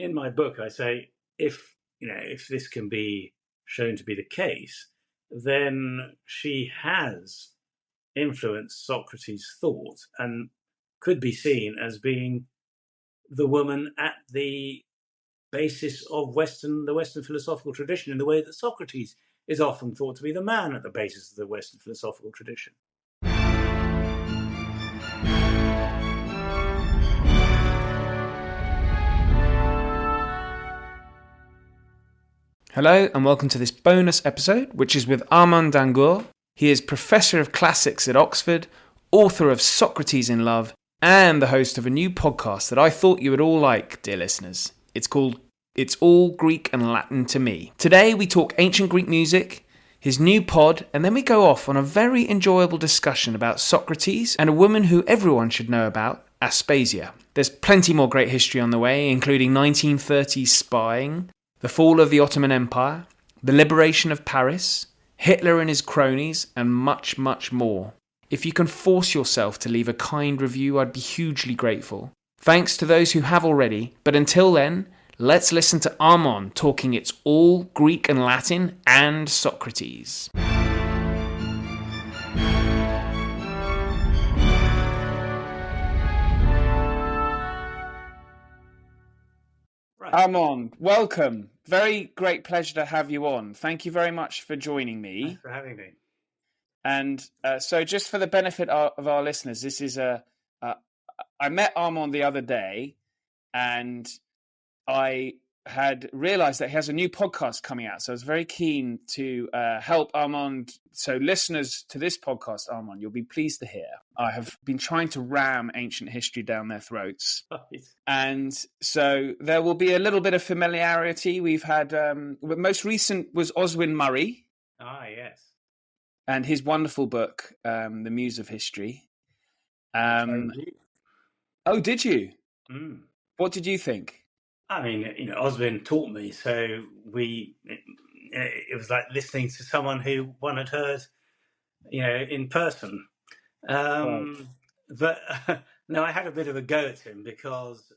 In my book, I say if this can be shown to be the case, then she has influenced Socrates' thought and could be seen as being the woman at the basis of the Western philosophical tradition, in the way that Socrates is often thought to be the man at the basis of the Western philosophical tradition. Hello and welcome to this bonus episode, which is with Armand D'Angour. He is Professor of Classics at Oxford, author of Socrates in Love, and the host of a new podcast that I thought you would all like, dear listeners. It's called It's All Greek and Latin to Me. Today we talk ancient Greek music, his new pod, and then we go off on a very enjoyable discussion about Socrates and a woman who everyone should know about, Aspasia. There's plenty more great history on the way, including 1930s spying, the fall of the Ottoman Empire, the liberation of Paris, Hitler and his cronies, and much, much more. If you can force yourself to leave a kind review, I'd be hugely grateful. Thanks to those who have already, but until then, let's listen to Armand talking It's All Greek and Latin and Socrates. Armand, welcome. Very great pleasure to have you on. Thank you very much for joining me. Thanks for having me. And so just for the benefit of our listeners, this is I met Armand the other day and I had realized that he has a new podcast coming out. So I was very keen to help Armand. So listeners to this podcast, Armand, you'll be pleased to hear, I have been trying to ram ancient history down their throats. And so there will be a little bit of familiarity. We've had, the most recent was Oswin Murray. Ah, yes. And his wonderful book, The Muse of History. Oh, did you? Mm. What did you think? I mean, Oswin taught me, so it was like listening to someone who one had heard, in person. Right. But no, I had a bit of a go at him because.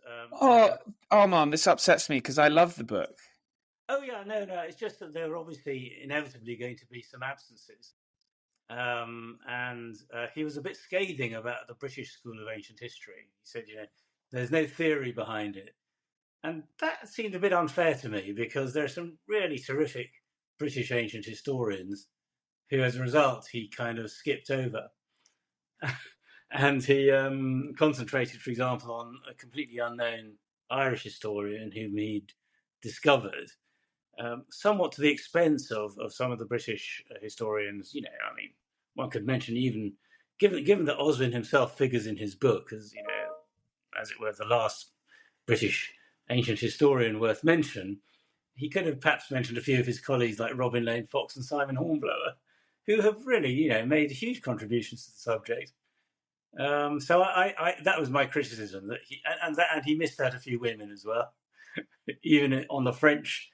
Mom, this upsets me because I love the book. Oh yeah, no, it's just that there are obviously inevitably going to be some absences. And he was a bit scathing about the British School of Ancient History. He said, there's no theory behind it. And that seemed a bit unfair to me because there are some really terrific British ancient historians who, as a result, he kind of skipped over. And he concentrated, for example, on a completely unknown Irish historian whom he'd discovered, somewhat to the expense of some of the British historians. One could mention even, given that Oswin himself figures in his book as, as it were, the last British ancient historian worth mention, he could have perhaps mentioned a few of his colleagues like Robin Lane Fox and Simon Hornblower, who have really, made huge contributions to the subject. So I that was my criticism, that he missed out a few women as well. Even on the French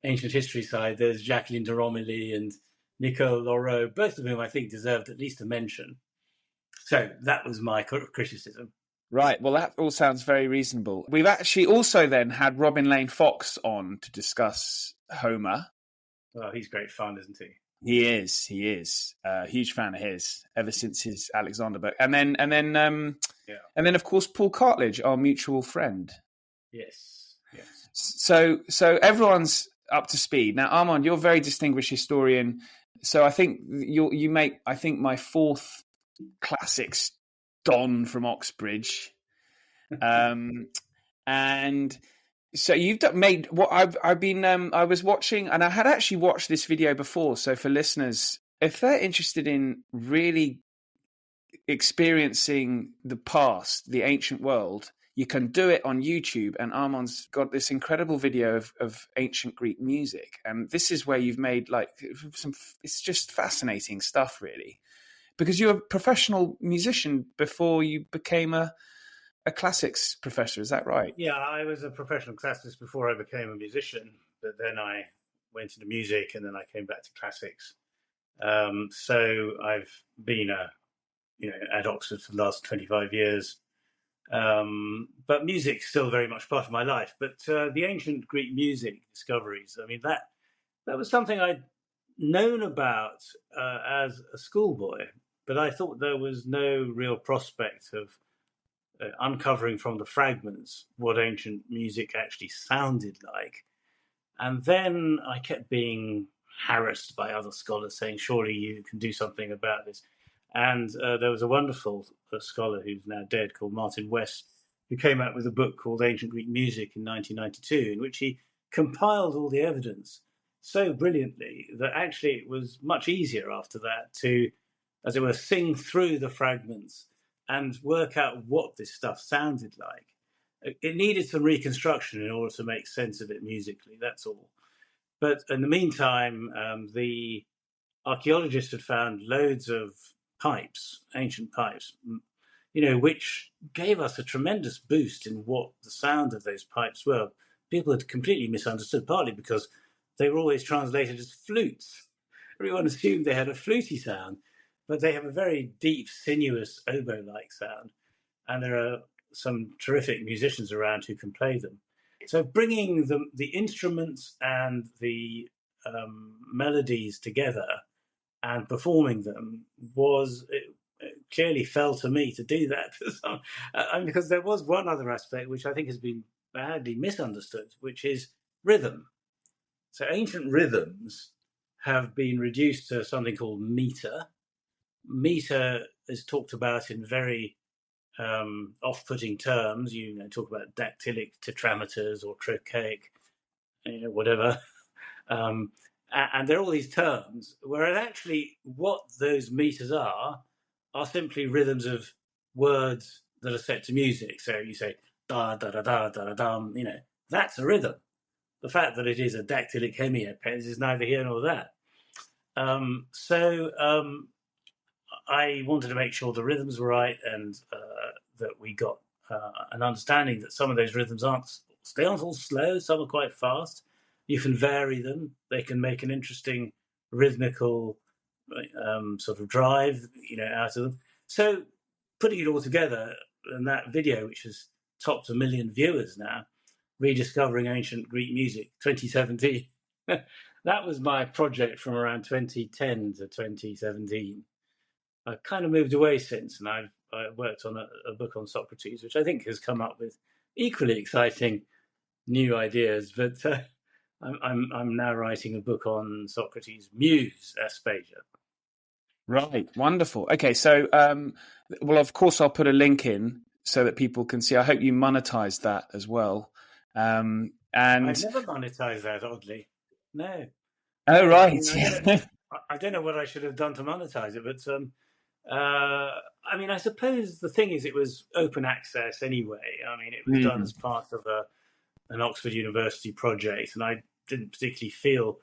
ancient history side, there's Jacqueline de Romilly and Nicole Laureau, both of whom I think deserved at least a mention. So that was my criticism. Right, well, that all sounds very reasonable. We've actually also then had Robin Lane Fox on to discuss Homer. Well, he's great fun, isn't he? He is. Huge fan of his ever since his Alexander book. And then, of course, Paul Cartledge, our mutual friend. Yes. So everyone's up to speed. Now, Armand, you're a very distinguished historian. So I think you make, my fourth classics Don from Oxbridge. And so you've made what I've been, I was watching, and I had actually watched this video before. So for listeners, if they're interested in really experiencing the past, the ancient world, you can do it on YouTube. And Armand's got this incredible video of ancient Greek music. And this is where you've made it's just fascinating stuff, really. Because you were a professional musician before you became a classics professor, is that right? Yeah, I was a professional classicist before I became a musician, but then I went into music and then I came back to classics. So I've been at Oxford for the last 25 years. But music's still very much part of my life. But the ancient Greek music discoveries, I mean, that was something I'd known about as a schoolboy, but I thought there was no real prospect of uncovering from the fragments what ancient music actually sounded like. And then I kept being harassed by other scholars saying, surely you can do something about this. And there was a wonderful scholar who's now dead called Martin West, who came out with a book called Ancient Greek Music in 1992, in which he compiled all the evidence so brilliantly that actually it was much easier after that to, as it were, sing through the fragments and work out what this stuff sounded like. It needed some reconstruction in order to make sense of it musically, that's all. But in the meantime, the archaeologists had found loads of pipes, ancient pipes, which gave us a tremendous boost in what the sound of those pipes were. People had completely misunderstood, partly because they were always translated as flutes. Everyone assumed they had a fluty sound, but they have a very deep, sinuous oboe-like sound. And there are some terrific musicians around who can play them. So bringing the instruments and the melodies together and performing them was, it clearly fell to me to do that. Because there was one other aspect which I think has been badly misunderstood, which is rhythm. So ancient rhythms have been reduced to something called meter. Meter is talked about in very off-putting terms. Talk about dactylic tetrameters or trochaic, whatever. And there are all these terms, whereas actually what those meters are simply rhythms of words that are set to music. So you say da da da da da da dum, that's a rhythm. The fact that it is a dactylic hemiepes is neither here nor there. So I wanted to make sure the rhythms were right and that we got an understanding that some of those rhythms aren't all slow, some are quite fast. You can vary them. They can make an interesting rhythmical sort of drive, out of them. So putting it all together in that video, which has topped 1 million viewers now, Rediscovering Ancient Greek Music, 2017. That was my project from around 2010 to 2017. I've kind of moved away since, and I worked on a book on Socrates, which I think has come up with equally exciting new ideas. But I'm now writing a book on Socrates' muse, Aspasia. Right, wonderful. Okay, so well, of course, I'll put a link in so that people can see. I hope you monetize that as well. And I've never monetized that, oddly. No. Oh, right. I don't know what I should have done to monetize it, but I suppose the thing is, it was open access anyway. It was done as part of an Oxford University project, and I didn't particularly feel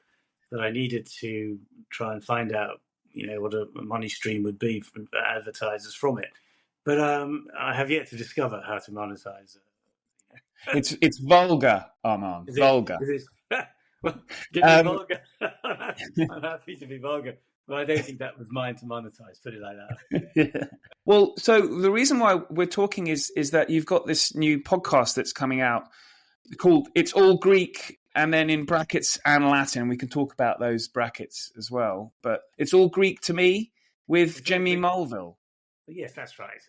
that I needed to try and find out, what a money stream would be for advertisers from it. But I have yet to discover how to monetize it. It's vulgar, Armand. Vulgar. Well, give me vulgar. I'm happy to be vulgar, but I don't think that was mine to monetize. Put it like that. Well, so the reason why we're talking is that you've got this new podcast that's coming out called "It's All Greek," and then in brackets and Latin. We can talk about those brackets as well. But "It's All Greek to Me" with Jemmy Mulville. Yes, that's right.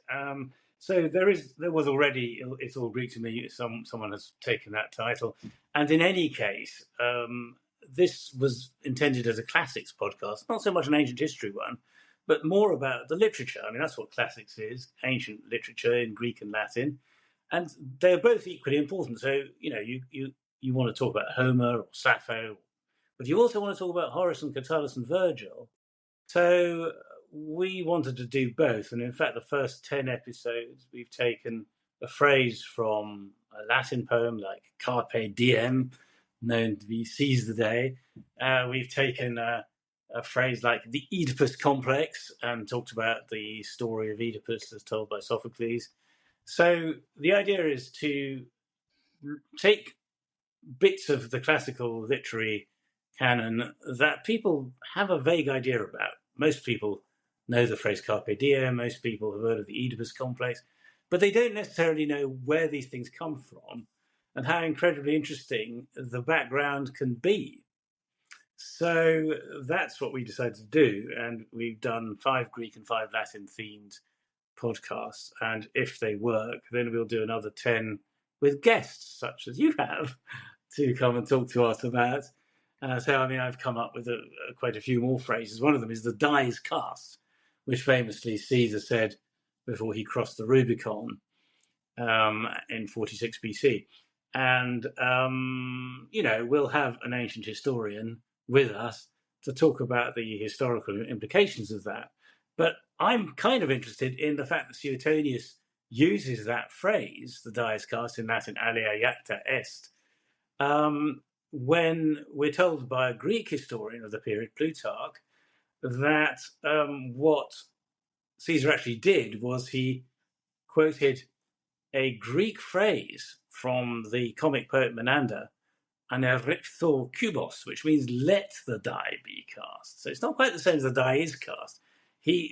So there was already "It's All Greek to Me." Someone has taken that title, and in any case, this was intended as a classics podcast, not so much an ancient history one, but more about the literature. That's what classics is: ancient literature in Greek and Latin, and they're both equally important. So you want to talk about Homer or Sappho, but you also want to talk about Horace and Catullus and Virgil. So we wanted to do both, and in fact the first 10 episodes we've taken a phrase from a Latin poem like Carpe Diem, known to be seize the day. We've taken a phrase like the Oedipus complex and talked about the story of Oedipus as told by Sophocles. So the idea is to take bits of the classical literary canon that people have a vague idea about. Most people know the phrase Carpe Diem. Most people have heard of the Oedipus complex. but they don't necessarily know where these things come from and how incredibly interesting the background can be. So that's what we decided to do, and we've done 5 Greek and 5 Latin themed podcasts, and if they work, then we'll do another 10 with guests such as you have to come and talk to us about. So, I mean, I've come up with quite a few more phrases. One of them is the die is cast, which famously Caesar said before he crossed the Rubicon in 46 BC. And, we'll have an ancient historian with us to talk about the historical implications of that. But I'm kind of interested in the fact that Suetonius uses that phrase, the die is cast, in Latin, alia jacta est, when we're told by a Greek historian of the period, Plutarch, that what Caesar actually did was he quoted a Greek phrase from the comic poet Menander, aneriphtho kubos, which means let the die be cast. So it's not quite the same as the die is cast.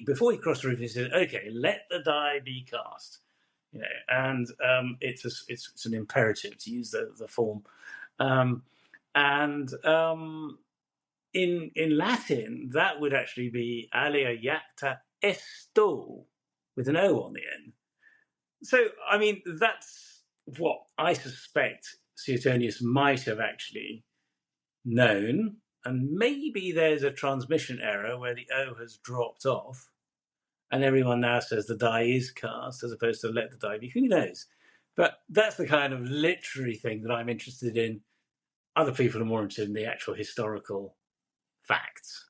Before he crossed the river, he said, okay, let the die be cast. And it's an imperative to use the form. In Latin, that would actually be alia jacta esto, with an O on the end. So, I mean, that's what I suspect Suetonius might have actually known. And maybe there's a transmission error where the O has dropped off and everyone now says the die is cast as opposed to let the die be. Who knows? But that's the kind of literary thing that I'm interested in. Other people are more interested in the actual historical facts.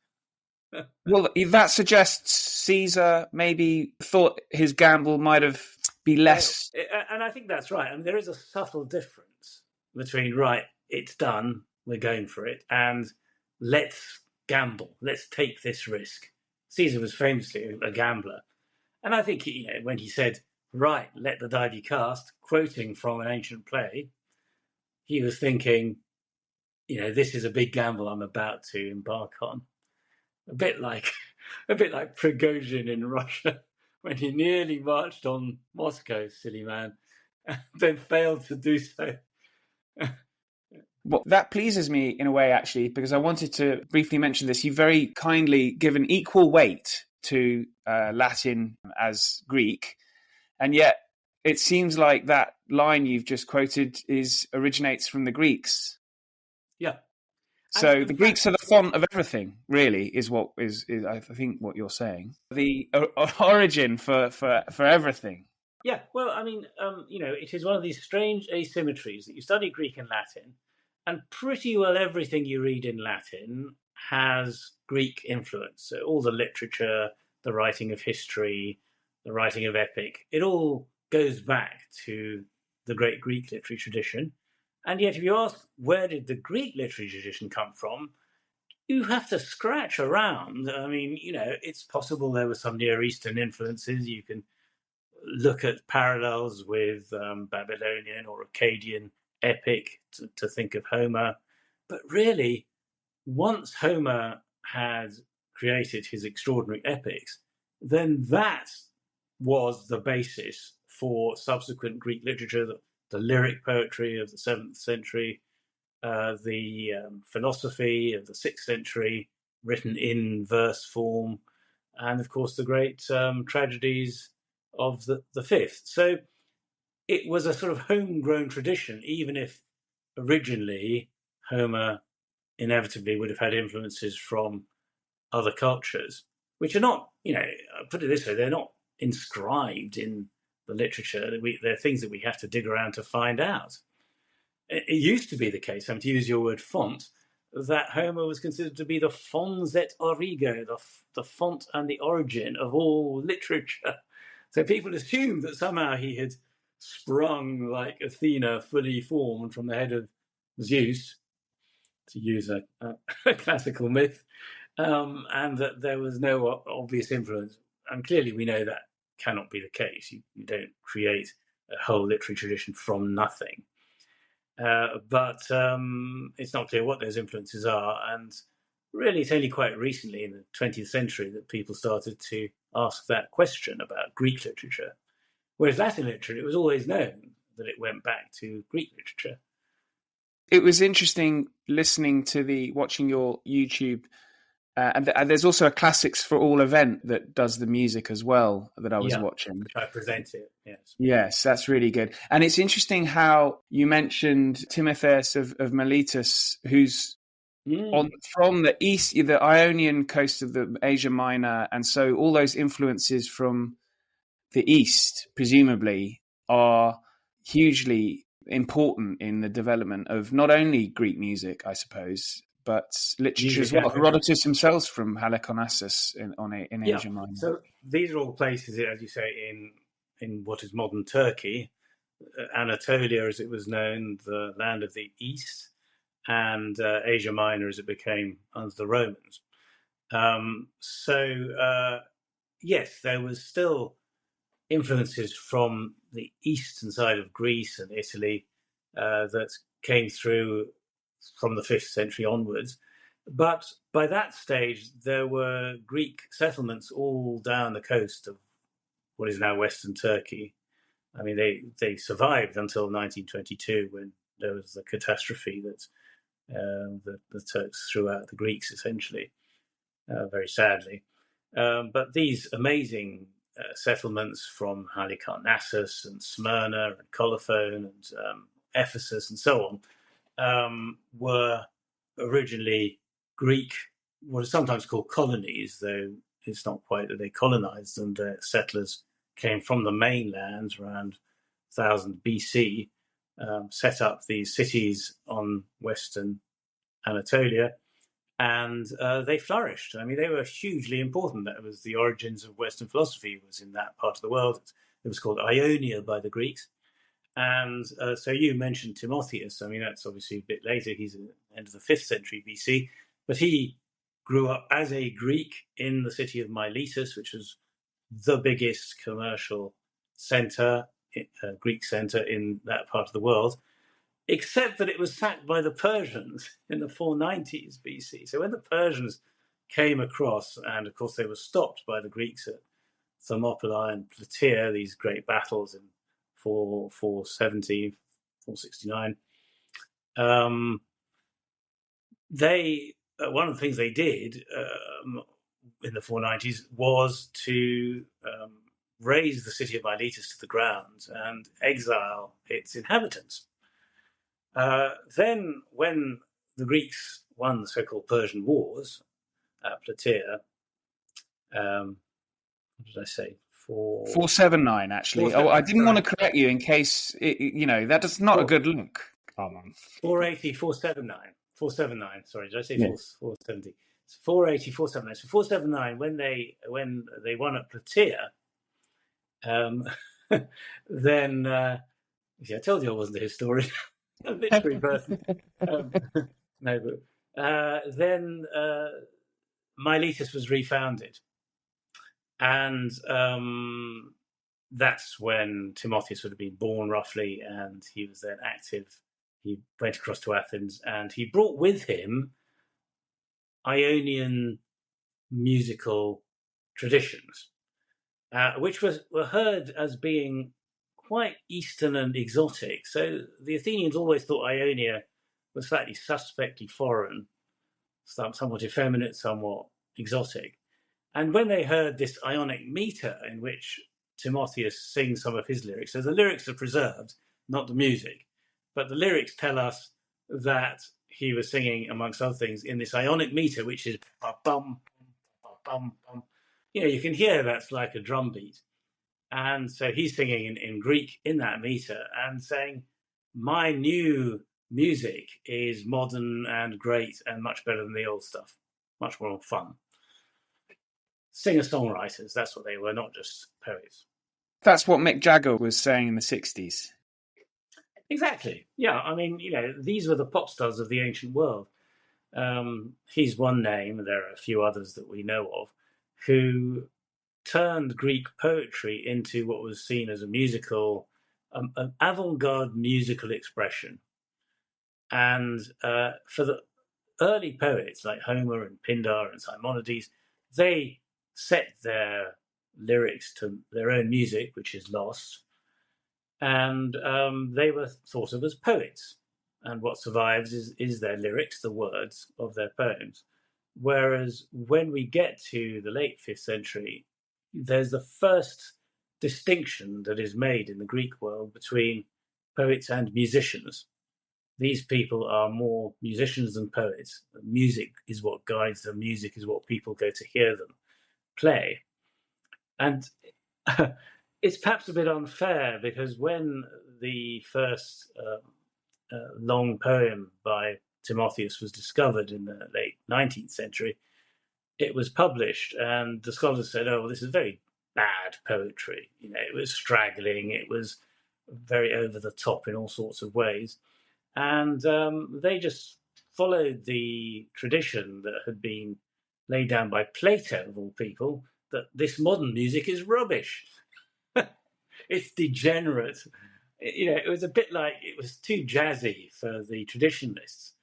Well, that suggests Caesar maybe thought his gamble might have been less. And I think that's right. I mean, there is a subtle difference between, right, it's done, we're going for it, and let's gamble, let's take this risk. Caesar was famously a gambler. And I think, when he said, right, let the die be cast, quoting from an ancient play, he was thinking, this is a big gamble I'm about to embark on. A bit like Prigozhin in Russia when he nearly marched on Moscow, silly man, and then failed to do so. Well, that pleases me in a way, actually, because I wanted to briefly mention this. You very kindly given equal weight to Latin as Greek, and yet it seems like that line you've just quoted originates from the Greeks. Yeah. So the Greeks are the font of everything, really, is I think what you're saying. The origin for everything. Yeah, well, I mean, it is one of these strange asymmetries that you study Greek and Latin, and pretty well everything you read in Latin has Greek influence. So all the literature, the writing of history, the writing of epic, it all goes back to the great Greek literary tradition. And yet, if you ask, where did the Greek literary tradition come from, you have to scratch around. I mean, it's possible there were some Near Eastern influences. You can look at parallels with Babylonian or Akkadian epic to think of Homer. But really, once Homer had created his extraordinary epics, then that was the basis for subsequent Greek literature, the lyric poetry of the 7th century, the philosophy of the 6th century, written in verse form, and of course the great tragedies of the 5th. So it was a sort of homegrown tradition, even if originally Homer inevitably would have had influences from other cultures, which are not, put it this way, they're not inscribed in the literature. They're things that we have to dig around to find out. It used to be the case, to use your word font, that Homer was considered to be the fons et origo, the font and the origin of all literature. So people assumed that somehow he had sprung like Athena, fully formed from the head of Zeus, to use a classical myth, and that there was no obvious influence. And clearly we know that cannot be the case. You don't create a whole literary tradition from nothing. But it's not clear what those influences are. And really, it's only quite recently, in the 20th century, that people started to ask that question about Greek literature. Whereas Latin literature, it was always known that it went back to Greek literature. It was interesting listening to watching your YouTube. And there's also a Classics for All event that does the music as well that I was Yeah, watching. which I presented, yes. Yes, that's really good. And it's interesting how you mentioned Timotheus of Miletus, who's from the east, the Ionian coast of the Asia Minor. And so all those influences from the east, presumably, are hugely important in the development of not only Greek music, I suppose, but literature as Music well. and literature. Herodotus himself from Halicarnassus in Yeah. Asia Minor. So these are all places, as you say, in what is modern Turkey, Anatolia, as it was known, the land of the East, and Asia Minor, as it became under the Romans. Yes, there was still influences from the eastern side of Greece and Italy that came through from the 5th century onwards. But by that stage, there were Greek settlements all down the coast of what is now Western Turkey. I mean, they survived until 1922, when there was the catastrophe that the Turks threw out the Greeks, essentially, very sadly. But these amazing settlements from Halicarnassus and Smyrna and Colophon and Ephesus and so on were originally Greek, what is sometimes called colonies, though it's not quite that they colonized them. The settlers came from the mainland around 1000 BC, set up these cities on Western Anatolia, and they flourished. I mean, they were hugely important. That was the origins of Western philosophy, was in that part of the world. It was called Ionia by the Greeks. And so you mentioned Timotheus. I mean, that's obviously a bit later. He's at the end of the 5th century BC, but he grew up as a Greek in the city of Miletus, which was the biggest commercial center, Greek center in that part of the world, except that it was sacked by the Persians in the 490s BC. So when the Persians came across, and of course they were stopped by the Greeks at Thermopylae and Plataea, these great battles in 470, 469, one of the things they did in the 490s was to raise the city of Miletus to the ground and exile its inhabitants. Then, when the Greeks won the so-called Persian Wars at Plataea, what did I say? 479, actually. I didn't want to correct you in case, that is not a good look. 480, 479. 479, sorry, did I say 470? It's 480, 479. So 479, when they won at Plataea, then, I told you I wasn't a historian, a literary person. Then Miletus was refounded. And that's when Timotheus would have been born, roughly, and he was then active. He went across to Athens, and he brought with him Ionian musical traditions, which were heard as being quite Eastern and exotic. So the Athenians always thought Ionia was slightly suspectly foreign, somewhat effeminate, somewhat exotic. And when they heard this Ionic meter in which Timotheus sings some of his lyrics, so the lyrics are preserved, not the music, but the lyrics tell us that he was singing, amongst other things, in this Ionic meter, which is bum, bum, bum. You can hear that's like a drum beat. And so he's singing in Greek in that meter and saying, my new music is modern and great and much better than the old stuff, much more fun. Singer-songwriters, that's what they were, not just poets. That's what Mick Jagger was saying in the 60s. Exactly. Yeah, I mean, these were the pop stars of the ancient world. He's one name, there are a few others that we know of, who turned Greek poetry into what was seen as a musical, an avant-garde musical expression. And for the early poets like Homer and Pindar and Simonides, they set their lyrics to their own music, which is lost, and they were thought of as poets. And what survives is their lyrics, the words of their poems. Whereas when we get to the late 5th century, there's the first distinction that is made in the Greek world between poets and musicians. These people are more musicians than poets. Music is what guides them, music is what people go to hear them play. And it's perhaps a bit unfair because when the first long poem by Timotheus was discovered in the late 19th century, it was published, and the scholars said, "Oh, well, this is very bad poetry. You know, it was straggling, it was very over the top in all sorts of ways," and they just followed the tradition that had been laid down by Plato, of all people, that this modern music is rubbish. It's degenerate. You know, it was a bit like it was too jazzy for the traditionalists.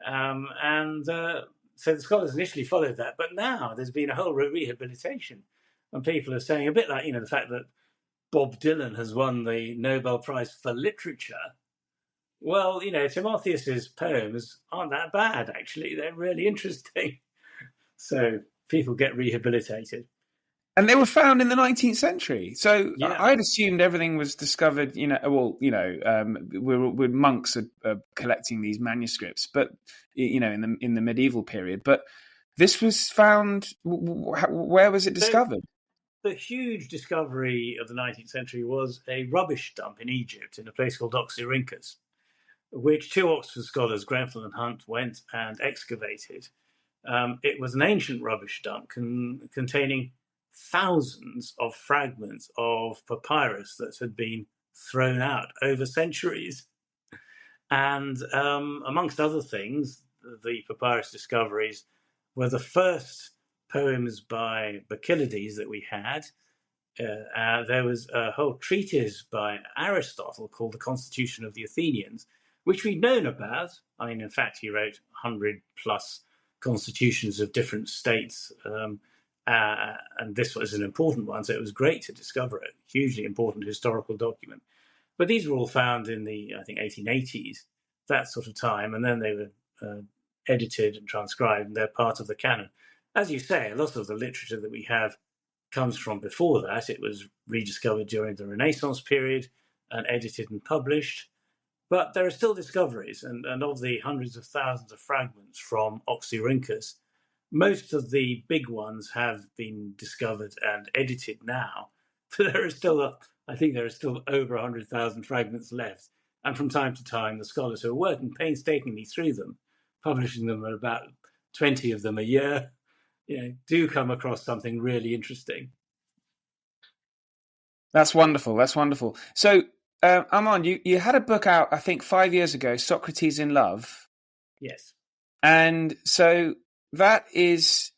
And so the scholars initially followed that, but now there's been a whole rehabilitation. And people are saying, a bit like, the fact that Bob Dylan has won the Nobel Prize for Literature. Well, Timotheus's poems aren't that bad, actually. They're really interesting. So people get rehabilitated. And they were found in the 19th century. So Yeah. I'd assumed everything was discovered, we're monks are collecting these manuscripts, but, in the medieval period. But this was found, where was it discovered? So the huge discovery of the 19th century was a rubbish dump in Egypt in a place called Oxyrhynchus, which two Oxford scholars, Grenfell and Hunt, went and excavated. It was an ancient rubbish dump containing thousands of fragments of papyrus that had been thrown out over centuries. And amongst other things, the papyrus discoveries were the first poems by Bacchylides that we had. There was a whole treatise by Aristotle called The Constitution of the Athenians, which we'd known about. I mean, in fact, he wrote 100 plus constitutions of different states, and this was an important one, so it was great to discover it. Hugely important historical document. But these were all found in the, I think, 1880s, that sort of time, and then they were edited and transcribed, and they're part of the canon. As you say, a lot of the literature that we have comes from before that. It was rediscovered during the Renaissance period and edited and published. But there are still discoveries, and of the hundreds of thousands of fragments from Oxyrhynchus, most of the big ones have been discovered and edited now. But there are still, I think there are still over 100,000 fragments left. And from time to time, the scholars who are working painstakingly through them, publishing them at about 20 of them a year, do come across something really interesting. That's wonderful. That's wonderful. So, Armand, you had a book out, I think, 5 years ago, Socrates in Love. Yes. And so that is,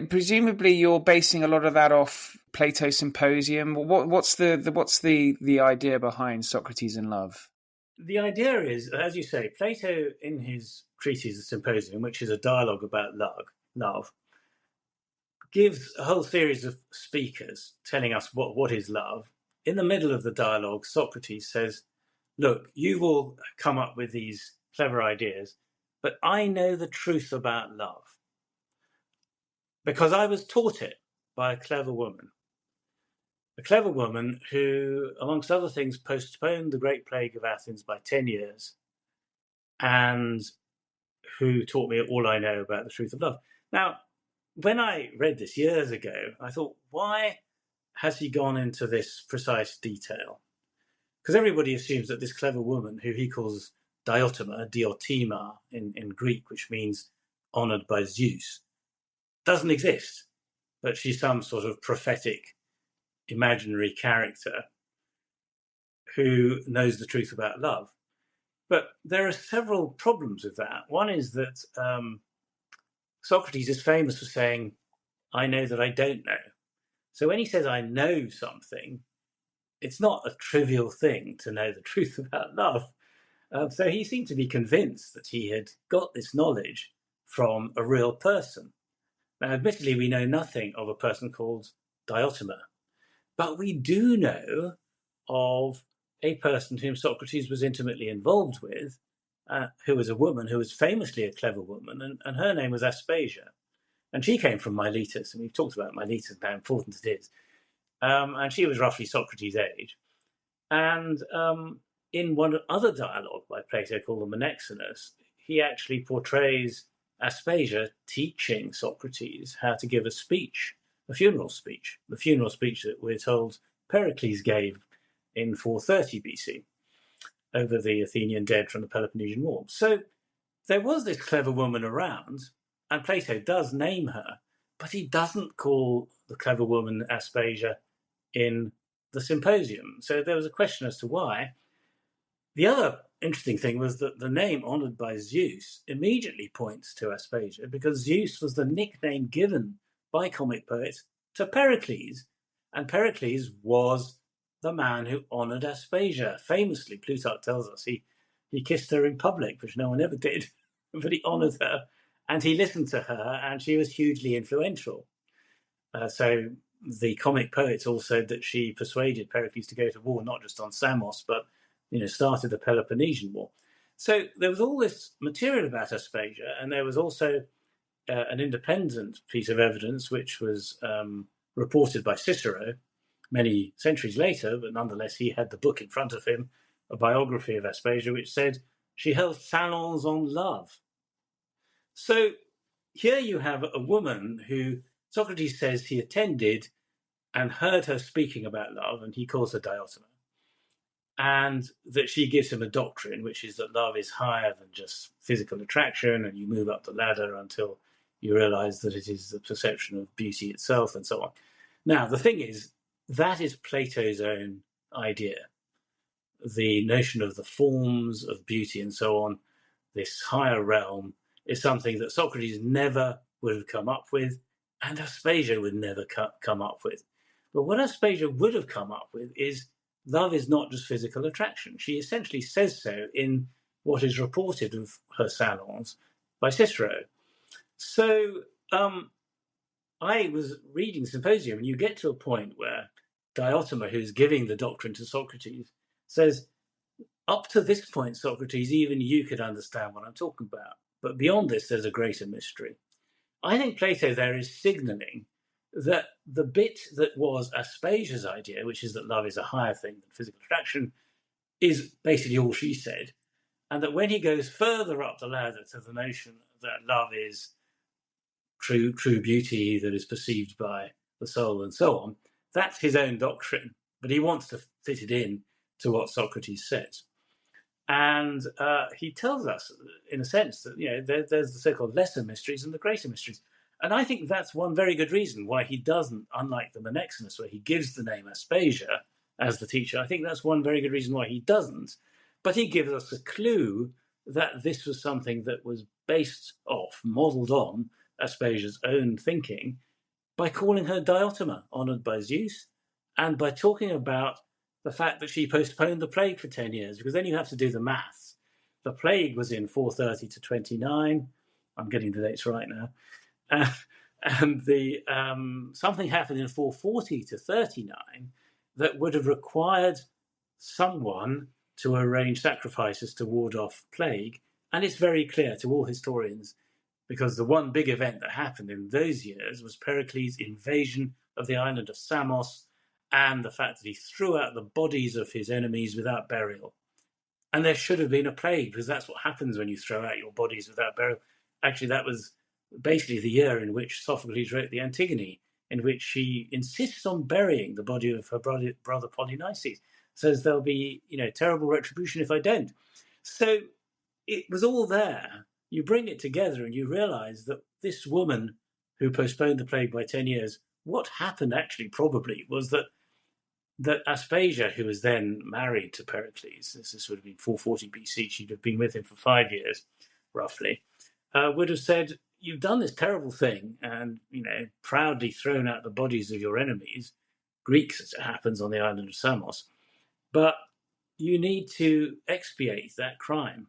presumably, you're basing a lot of that off Plato's Symposium. What's the idea behind Socrates in Love? The idea is, as you say, Plato, in his treatise, the Symposium, which is a dialogue about love, gives a whole series of speakers telling us what is love. In the middle of the dialogue, Socrates says, "Look, you've all come up with these clever ideas, but I know the truth about love because I was taught it by a clever woman who, amongst other things, postponed the Great Plague of Athens by 10 years and who taught me all I know about the truth of love." Now, when I read this years ago, I thought, why has he gone into this precise detail? Because everybody assumes that this clever woman, who he calls Diotima in Greek, which means honored by Zeus, doesn't exist, but she's some sort of prophetic imaginary character who knows the truth about love. But there are several problems with that. One is that Socrates is famous for saying, "I know that I don't know." So when he says, "I know something," it's not a trivial thing to know the truth about love. So he seemed to be convinced that he had got this knowledge from a real person. Now, admittedly, we know nothing of a person called Diotima, but we do know of a person whom Socrates was intimately involved with, who was a woman who was famously a clever woman, and her name was Aspasia. And she came from Miletus, and we've talked about Miletus and how important it is. And she was roughly Socrates' age. And in one other dialogue by Plato called the Menexenus, he actually portrays Aspasia teaching Socrates how to give a speech, a funeral speech, the funeral speech that we're told Pericles gave in 430 BC over the Athenian dead from the Peloponnesian War. So there was this clever woman around, and Plato does name her, but he doesn't call the clever woman Aspasia in the Symposium. So there was a question as to why. The other interesting thing was that the name honoured by Zeus immediately points to Aspasia, because Zeus was the nickname given by comic poets to Pericles, and Pericles was the man who honoured Aspasia. Famously, Plutarch tells us he kissed her in public, which no one ever did, but he honoured her, and he listened to her, and she was hugely influential. So the comic poets all said that she persuaded Pericles to go to war, not just on Samos, but started the Peloponnesian War. So there was all this material about Aspasia, and there was also an independent piece of evidence which was reported by Cicero many centuries later, but nonetheless he had the book in front of him, a biography of Aspasia, which said she held salons on love. So here you have a woman who Socrates says he attended and heard her speaking about love, and he calls her Diotima, and that she gives him a doctrine, which is that love is higher than just physical attraction, and you move up the ladder until you realize that it is the perception of beauty itself, and so on. Now, the thing is, that is Plato's own idea. The notion of the forms of beauty and so on, this higher realm, is something that Socrates never would have come up with, and Aspasia would never come up with. But what Aspasia would have come up with is love is not just physical attraction. She essentially says so in what is reported of her salons by Cicero. So I was reading Symposium, and you get to a point where Diotima, who's giving the doctrine to Socrates, says, up to this point, Socrates, even you could understand what I'm talking about. But beyond this, there's a greater mystery. I think Plato there is signalling that the bit that was Aspasia's idea, which is that love is a higher thing than physical attraction, is basically all she said. And that when he goes further up the ladder to the notion that love is true beauty that is perceived by the soul and so on, that's his own doctrine. But he wants to fit it in to what Socrates says. And he tells us, in a sense, that there's the so-called lesser mysteries and the greater mysteries. And I think that's one very good reason why he doesn't, unlike the Menexenus, where he gives the name Aspasia as the teacher. I think that's one very good reason why he doesn't. But he gives us a clue that this was something that was based off, modelled on Aspasia's own thinking, by calling her Diotima, honoured by Zeus, and by talking about the fact that she postponed the plague for 10 years, because then you have to do the maths. The plague was in 430 to 29. I'm getting the dates right now. And the something happened in 440 to 39 that would have required someone to arrange sacrifices to ward off plague. And it's very clear to all historians, because the one big event that happened in those years was Pericles' invasion of the island of Samos, and the fact that he threw out the bodies of his enemies without burial. And there should have been a plague, because that's what happens when you throw out your bodies without burial. Actually, that was basically the year in which Sophocles wrote the Antigone, in which she insists on burying the body of her brother Polynices. Says there'll be, terrible retribution if I don't. So it was all there. You bring it together and you realize that this woman who postponed the plague by 10 years, what happened actually probably was that Aspasia, who was then married to Pericles, this would have been 440 BC, she'd have been with him for 5 years, roughly, would have said, you've done this terrible thing and, proudly thrown out the bodies of your enemies, Greeks as it happens on the island of Samos, but you need to expiate that crime.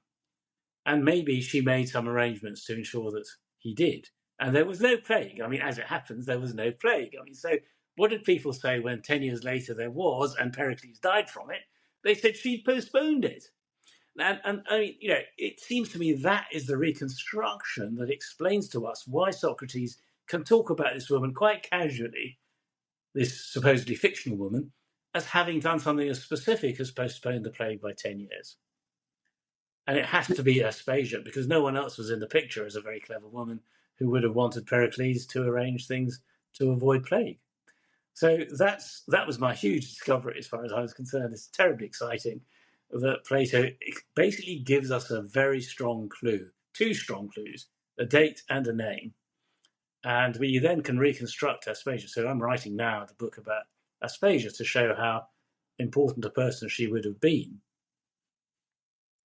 And maybe she made some arrangements to ensure that he did. And there was no plague. I mean, as it happens, there was no plague. I mean, so what did people say when 10 years later there was, and Pericles died from it? They said she'd postponed it. And I mean, it seems to me that is the reconstruction that explains to us why Socrates can talk about this woman quite casually, this supposedly fictional woman, as having done something as specific as postponed the plague by 10 years. And it has to be Aspasia, because no one else was in the picture as a very clever woman who would have wanted Pericles to arrange things to avoid plague. So that was my huge discovery as far as I was concerned. It's terribly exciting that Plato basically gives us a very strong clue, two strong clues, a date and a name. And we then can reconstruct Aspasia. So I'm writing now the book about Aspasia to show how important a person she would have been.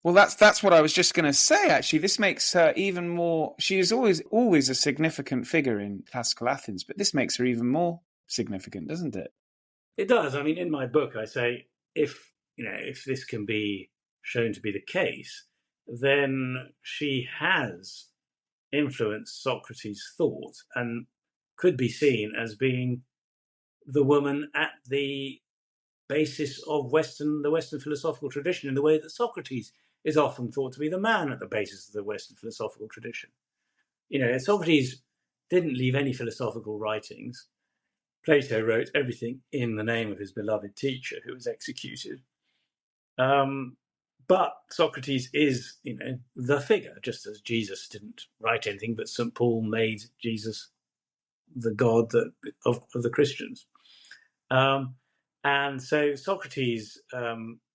Well, that's what I was just going to say, actually. This makes her even more... She is always a significant figure in classical Athens, but this makes her even more significant, doesn't it? It does. I mean, in my book, I say, if this can be shown to be the case, then she has influenced Socrates' thought and could be seen as being the woman at the basis of the Western philosophical tradition, in the way that Socrates is often thought to be the man at the basis of the Western philosophical tradition. Socrates didn't leave any philosophical writings. Plato wrote everything in the name of his beloved teacher, who was executed. But Socrates is, the figure, just as Jesus didn't write anything, but St. Paul made Jesus the God of the Christians. And so Socrates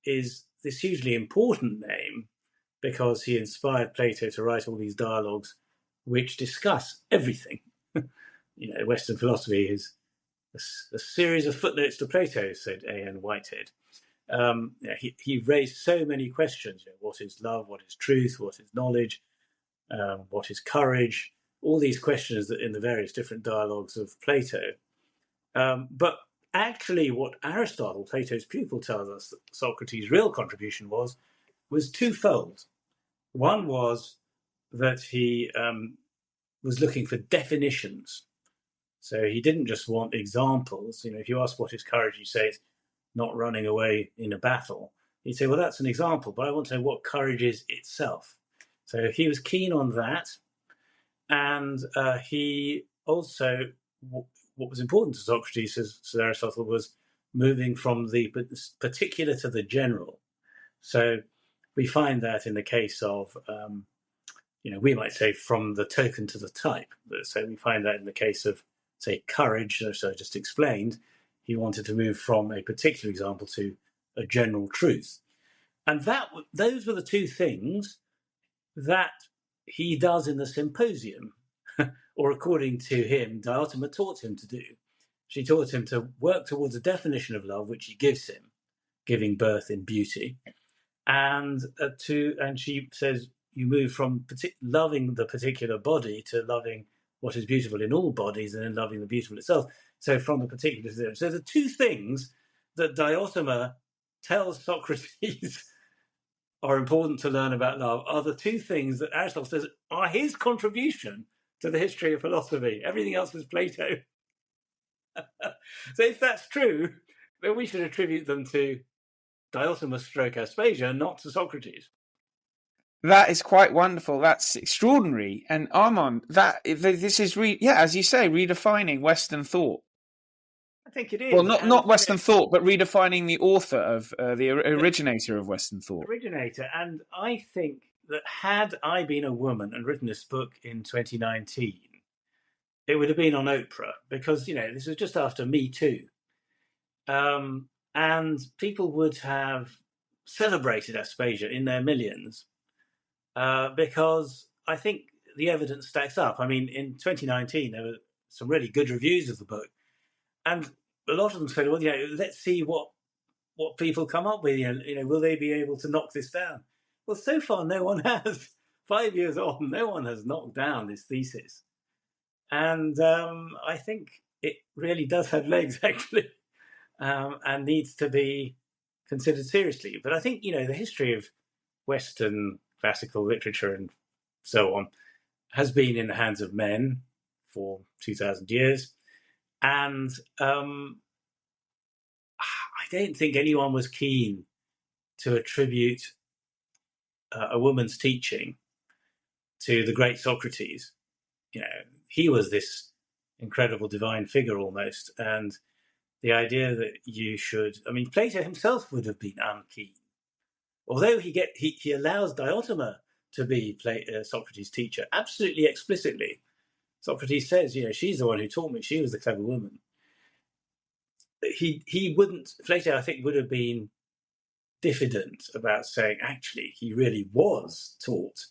is this hugely important name because he inspired Plato to write all these dialogues which discuss everything. Western philosophy is a series of footnotes to Plato, said A.N. Whitehead. He raised so many questions. What is love? What is truth? What is knowledge? What is courage? All these questions that in the various different dialogues of Plato. But actually, what Aristotle, Plato's pupil, tells us that Socrates' real contribution was twofold. One was that he was looking for definitions. So he didn't just want examples. If you ask what is courage, you say it's not running away in a battle. He'd say, well, that's an example, but I want to know what courage is itself. So he was keen on that. And he also, what was important to Socrates, as Aristotle, was moving from the particular to the general. So we find that in the case of, we might say from the token to the type. So we find that in the case of, say, courage, so I just explained, he wanted to move from a particular example to a general truth. And those were the two things that he does in the Symposium, or according to him, Diotima taught him to do. She taught him to work towards a definition of love, which she gives him, giving birth in beauty. And she says, you move from loving the particular body to loving what is beautiful in all bodies, and then loving the beautiful itself. So from the particular to the... So the two things that Diotima tells Socrates are important to learn about love are the two things that Aristotle says are his contribution to the history of philosophy. Everything else is Plato. So if that's true, then we should attribute them to Diotima stroke Aspasia, not to Socrates. That is quite wonderful. That's extraordinary. And Armand, this is, as you say, redefining Western thought. I think it is. Well, not Western thought, but redefining the author of the originator of Western thought. And I think that had I been a woman and written this book in 2019, it would have been on Oprah, because, this was just after Me Too. And people would have celebrated Aspasia in their millions. Because I think the evidence stacks up. I mean, in 2019, there were some really good reviews of the book. And a lot of them said, well, let's see what people come up with. Will they be able to knock this down? Well, so far, no one has. 5 years on, no one has knocked down this thesis. And I think it really does have legs, actually, and needs to be considered seriously. But I think, the history of Western classical literature and so on has been in the hands of men for 2,000 years. And I don't think anyone was keen to attribute a woman's teaching to the great Socrates. He was this incredible divine figure almost, and the idea that you should, Plato himself would have been unkeen. Although he allows Diotima to be Socrates' teacher, absolutely explicitly. Socrates says, she's the one who taught me. She was the clever woman. He wouldn't. Plato, I think, would have been diffident about saying, actually, he really was taught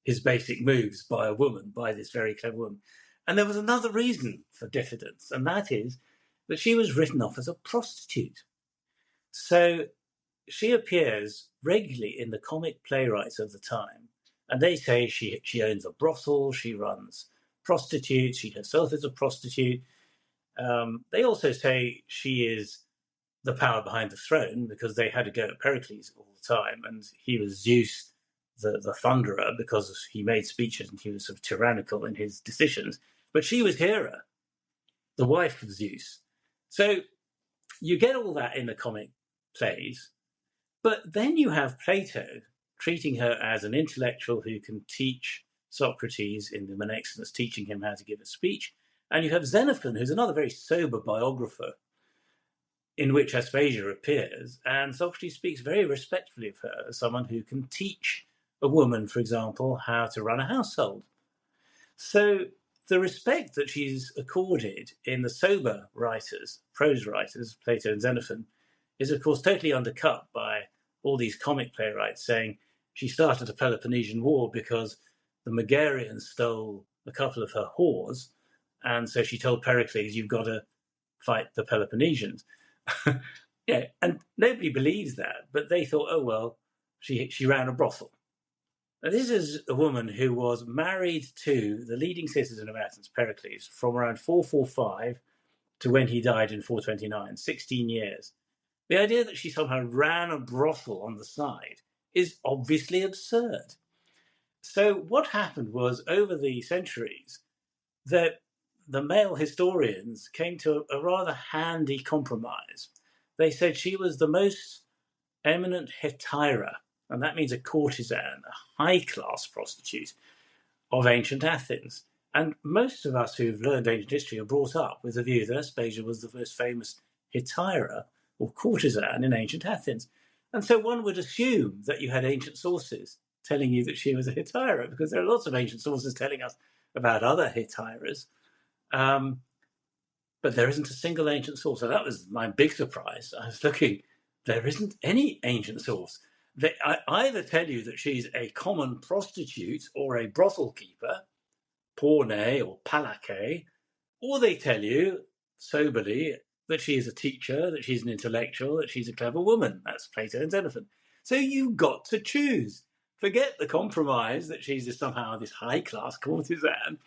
his basic moves by a woman, by this very clever woman. And there was another reason for diffidence, and that is that she was written off as a prostitute. So she appears regularly in the comic playwrights of the time, and they say she owns a brothel, she runs prostitutes, she herself is a prostitute. They also say she is the power behind the throne because they had to go at Pericles all the time, and he was Zeus, the thunderer, because he made speeches and he was sort of tyrannical in his decisions. But she was Hera, the wife of Zeus. So you get all that in the comic plays, but then you have Plato treating her as an intellectual who can teach Socrates in the Menexenus, teaching him how to give a speech. And you have Xenophon, who's another very sober biographer, in which Aspasia appears, and Socrates speaks very respectfully of her as someone who can teach a woman, for example, how to run a household. So the respect that she's accorded in the sober writers, prose writers, Plato and Xenophon, is of course totally undercut by all these comic playwrights saying she started the Peloponnesian War because the Megarians stole a couple of her whores, and so she told Pericles, you've got to fight the Peloponnesians. And nobody believes that, but they thought, oh, well, she ran a brothel. Now, this is a woman who was married to the leading citizen of Athens, Pericles, from around 445 to when he died in 429, 16 years. The idea that she somehow ran a brothel on the side is obviously absurd. So what happened was, over the centuries, that the male historians came to a rather handy compromise. They said she was the most eminent hetaira, and that means a courtesan, a high-class prostitute of ancient Athens. And most of us who've learned ancient history are brought up with the view that Aspasia was the most famous hetaira, or courtesan, in ancient Athens. And so one would assume that you had ancient sources telling you that she was a hetaira, because there are lots of ancient sources telling us about other hetairas. But there isn't a single ancient source. So that was my big surprise. I was looking, there isn't any ancient source. They either tell you that she's a common prostitute or a brothel keeper, porne or palake, or they tell you soberly that she is a teacher, that she's an intellectual, that she's a clever woman. That's Plato and Xenophon. So you've got to choose. Forget the compromise that she's somehow this high-class courtesan.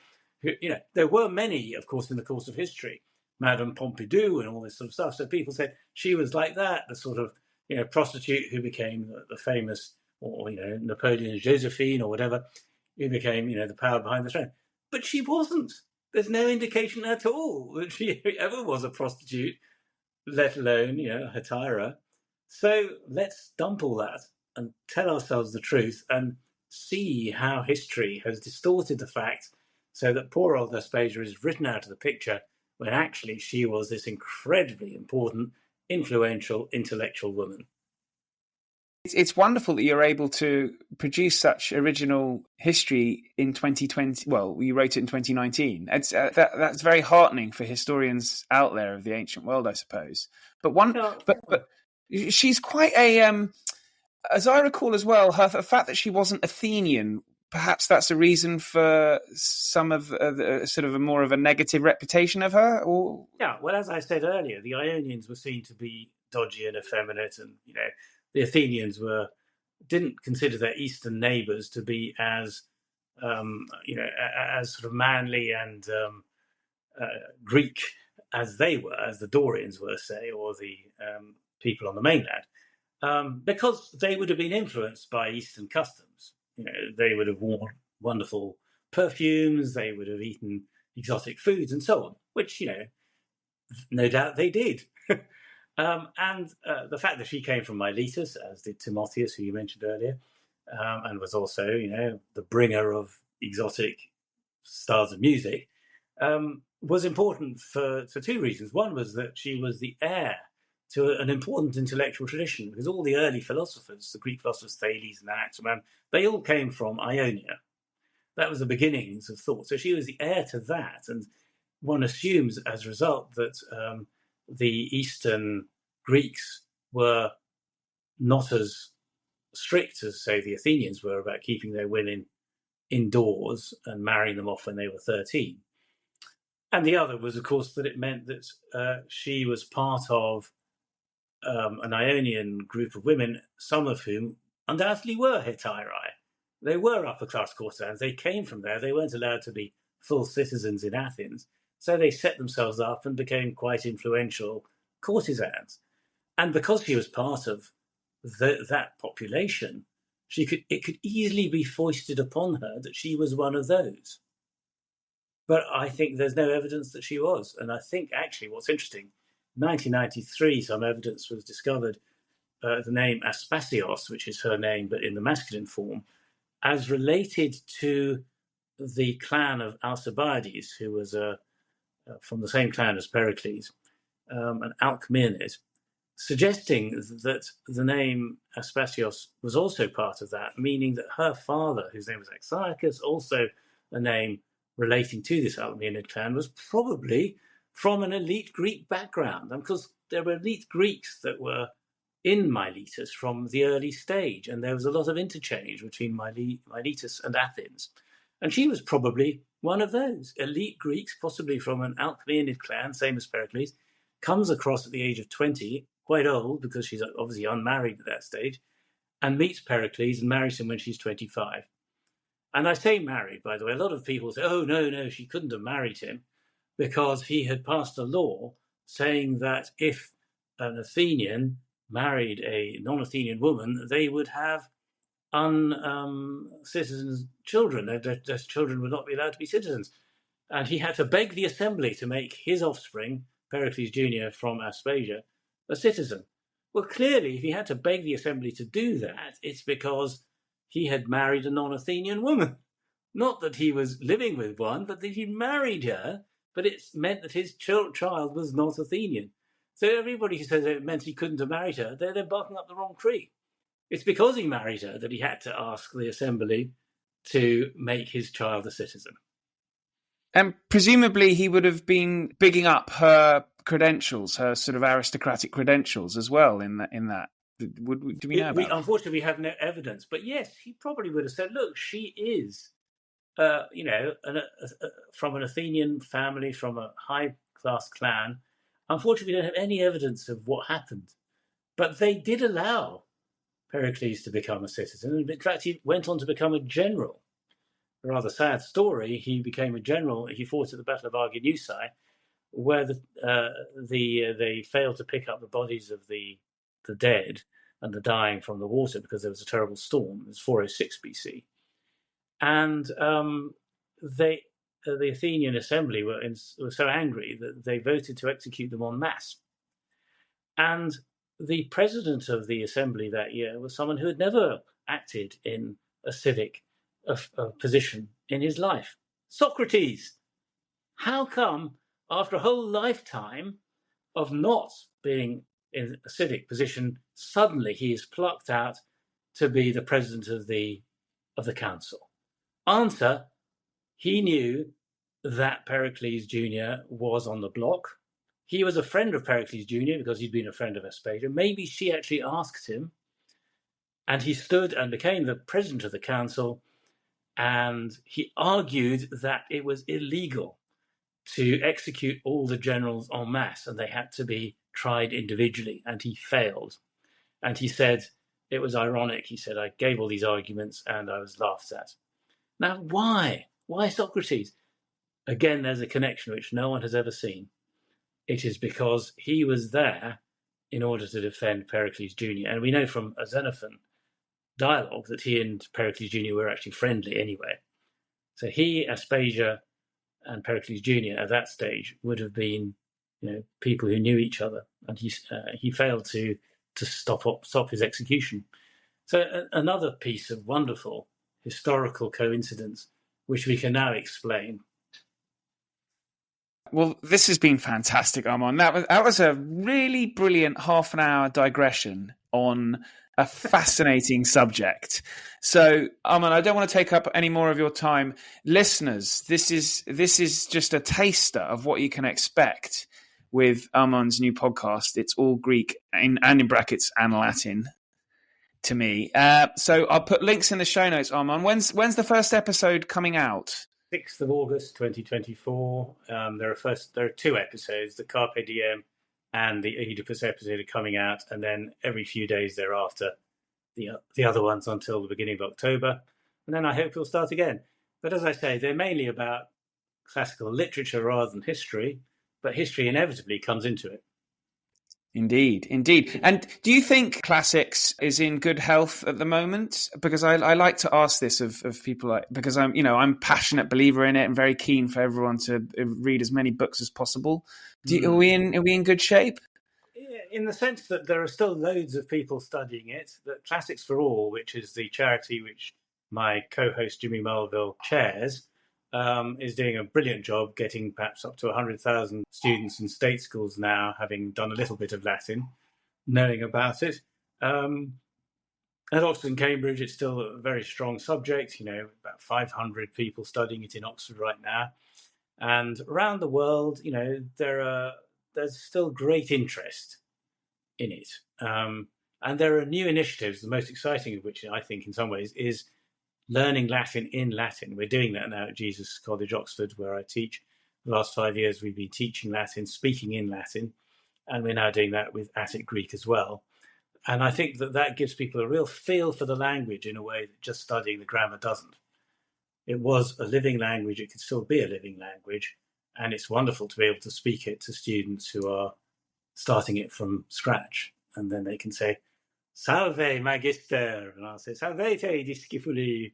There were many, of course, in the course of history, Madame Pompidou and all this sort of stuff. So people said she was like that, the sort of prostitute who became the famous, or Napoleon's Josephine or whatever, who became the power behind the throne. But she wasn't. There's no indication at all that she ever was a prostitute, let alone a hetaira. So let's dump all that and tell ourselves the truth and see how history has distorted the facts so that poor old Aspasia is written out of the picture when actually she was this incredibly important, influential, intellectual woman. It's wonderful that you're able to produce such original history in 2020. Well, you wrote it in 2019. That's very heartening for historians out there of the ancient world, I suppose. But she's quite a, as I recall as well, the fact that she wasn't Athenian. Perhaps that's a reason for some of sort of a more of a negative reputation of her. Or well, as I said earlier, the Ionians were seen to be dodgy and effeminate, and the Athenians didn't consider their eastern neighbours to be as as sort of manly and Greek as they were, as the Dorians were, say, or the people on the mainland, because they would have been influenced by Eastern customs. They would have worn wonderful perfumes, they would have eaten exotic foods and so on, which, no doubt they did. And the fact that she came from Miletus, as did Timotheus, who you mentioned earlier, and was also, the bringer of exotic styles of music, was important for two reasons. One was that she was the heir to an important intellectual tradition, because all the early philosophers, the Greek philosophers Thales and Anaximander, they all came from Ionia. That was the beginnings of thought. So she was the heir to that, and one assumes as a result that the Eastern Greeks were not as strict as, say, the Athenians were about keeping their women indoors and marrying them off when they were 13. And the other was, of course, that it meant that she was part of an Ionian group of women, some of whom undoubtedly were hetairai. They were upper-class courtesans. They came from there. They weren't allowed to be full citizens in Athens. So they set themselves up and became quite influential courtesans. And because she was part of that population, it could easily be foisted upon her that she was one of those. But I think there's no evidence that she was. And I think actually what's interesting, 1993, some evidence was discovered, the name Aspasios, which is her name but in the masculine form, as related to the clan of Alcibiades, who was from the same clan as Pericles, an Alcmaeonid, suggesting that the name Aspasios was also part of that, meaning that her father, whose name was Exarchus, also a name relating to this Alcmaeonid clan, was probably from an elite Greek background. And because there were elite Greeks that were in Miletus from the early stage, and there was a lot of interchange between Miletus and Athens. And she was probably one of those elite Greeks, possibly from an Alcmaeonid clan, same as Pericles, comes across at the age of 20, quite old because she's obviously unmarried at that stage, and meets Pericles and marries him when she's 25. And I say married, by the way. A lot of people say, oh, no, she couldn't have married him because he had passed a law saying that if an Athenian married a non-Athenian woman, they would have citizens' children. Their children would not be allowed to be citizens. And he had to beg the assembly to make his offspring, Pericles Jr. from Aspasia, a citizen. Well, clearly, if he had to beg the assembly to do that, it's because he had married a non-Athenian woman. Not that he was living with one, but that he married her, but it meant that his child was not Athenian. So everybody who says it meant he couldn't have married her, they're barking up the wrong tree. It's because he married her that he had to ask the assembly to make his child a citizen. And presumably he would have been bigging up her credentials, her sort of aristocratic credentials as well in that. Do we know about unfortunately, we have no evidence. But yes, he probably would have said, look, she is, from an Athenian family, from a high-class clan. Unfortunately, we don't have any evidence of what happened. But they did allow Pericles to become a citizen. And in fact, he went on to become a general. A rather sad story. He became a general. He fought at the Battle of Arginusae, where they failed to pick up the bodies of the dead and the dying from the water because there was a terrible storm. It was 406 BC. And the Athenian assembly were so angry that they voted to execute them en masse. And the president of the assembly that year was someone who had never acted in a civic position in his life. Socrates. How come, after a whole lifetime of not being in a civic position, suddenly he is plucked out to be the president of the council? Answer: he knew that Pericles Jr. was on the block. He was a friend of Pericles Jr. because he'd been a friend of Aspasia. Maybe she actually asked him, and he stood and became the president of the council, and he argued that it was illegal to execute all the generals en masse, and they had to be tried individually, and he failed. And he said, it was ironic, he said, I gave all these arguments and I was laughed at. Now, why? Why Socrates? Again, there's a connection which no one has ever seen. It is because he was there in order to defend Pericles Jr. And we know from a Xenophon dialogue that he and Pericles Jr. were actually friendly anyway. So he, Aspasia, and Pericles Jr. at that stage would have been people who knew each other, and he failed to stop his execution. So another piece of wonderful historical coincidence, which we can now explain. Well, this has been fantastic, Armand. That was a really brilliant half an hour digression on a fascinating subject. So, Armand, I don't want to take up any more of your time. Listeners, this is just a taster of what you can expect with Armand's new podcast. It's all Greek and in brackets and Latin to me. So I'll put links in the show notes, Armand. When's the first episode coming out? 6th of August 2024. There are 2 episodes, the Carpe Diem and the Oedipus episode are coming out, and then every few days thereafter, the other ones until the beginning of October. And then I hope we'll start again. But as I say, they're mainly about classical literature rather than history, but history inevitably comes into it. Indeed. And do you think classics is in good health at the moment? Because I like to ask this of people, because I'm a passionate believer in it and very keen for everyone to read as many books as possible. Are we in good shape? In the sense that there are still loads of people studying it. That Classics for All, which is the charity which my co-host Jimmy Mulville chairs, is doing a brilliant job getting perhaps up to 100,000 students in state schools now, having done a little bit of Latin, knowing about it. At Oxford and Cambridge, it's still a very strong subject, about 500 people studying it in Oxford right now. And around the world, there's still great interest in it. And there are new initiatives, the most exciting of which I think in some ways is learning Latin in Latin. We're doing that now at Jesus College, Oxford, where I teach. The last 5 years, we've been teaching Latin, speaking in Latin, and we're now doing that with Attic Greek as well. And I think that gives people a real feel for the language in a way that just studying the grammar doesn't. It was a living language. It could still be a living language. And it's wonderful to be able to speak it to students who are starting it from scratch. And then they can say, Salve, Magister. And I'll say, Salvete, discipuli.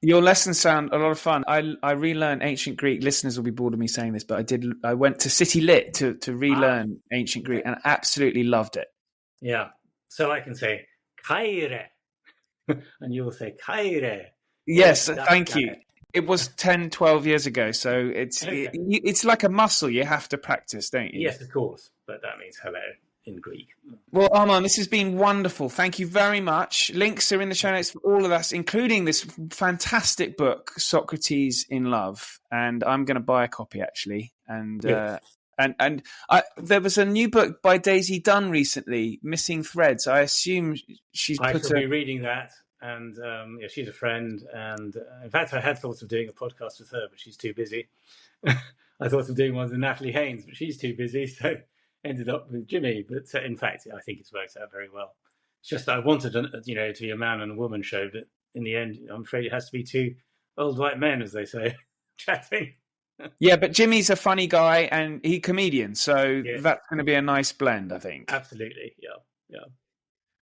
Your lessons sound a lot of fun. I relearned ancient Greek. Listeners will be bored of me saying this, but I went to City Lit to relearn ancient Greek and absolutely loved it. Yeah. So I can say, Kaire. And you will say, Kaire. Yes, thank you. It was 10, 12 years ago, so it's like a muscle you have to practice, don't you? Yes, of course. But that means hello in Greek. Well, Armand, this has been wonderful. Thank you very much. Links are in the show notes for all of us, including this fantastic book, Socrates in Love. And I'm going to buy a copy, actually. And there was a new book by Daisy Dunn recently, Missing Threads. I assume I shall be reading that. And she's a friend. And in fact, I had thought of doing a podcast with her, but she's too busy. I thought of doing one with Natalie Haynes, but she's too busy. So ended up with Jimmy. But in fact, I think it's worked out very well. It's just I wanted to be a man and a woman show, but in the end, I'm afraid it has to be 2 old white men, as they say, chatting. Yeah, but Jimmy's a funny guy and he's a comedian, so that's going to be a nice blend, I think. Absolutely, yeah.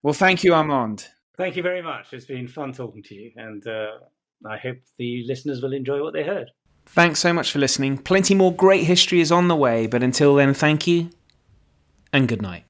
Well, thank you, Armand. Thank you very much. It's been fun talking to you, and I hope the listeners will enjoy what they heard. Thanks so much for listening. Plenty more great history is on the way, but until then, thank you and good night.